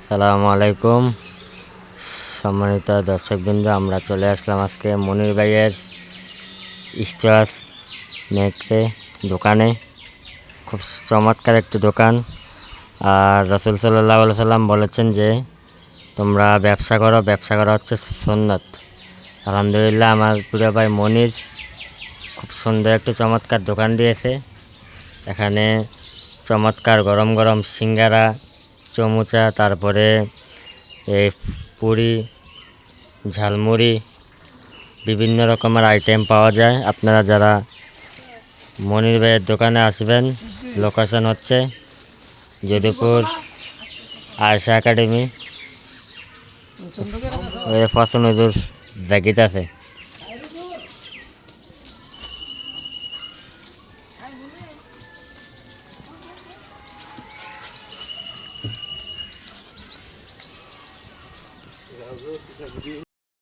সালামু আলাইকুম সম্মানিত দর্শকবৃন্দ, আমরা চলে আসলাম আজকে মনির ভাইয়ের স্টার নেকড়ে দোকানে। খুব চমৎকার একটি দোকান। আর রাসূল সাল্লাল্লাহু আলাইহি সাল্লাম বলেছেন যে তোমরা ব্যবসা করা হচ্ছে সুন্নাত। আলহামদুলিল্লাহ, আমার প্রিয় ভাই মনির খুব সুন্দর একটি চমৎকার দোকান দিয়েছে। এখানে চমৎকার গরম গরম সিঙ্গারা, চমুচা, তারপরে এই পুরি, ঝালমুড়ি, বিভিন্ন রকমের আইটেম পাওয়া যায়। আপনারা যারা মনির ভাইয়ের দোকানে আসবেন, লোকেশন হচ্ছে যদুপুর আয়সা একাডেমি, ফসল নজর জাগিত আছে।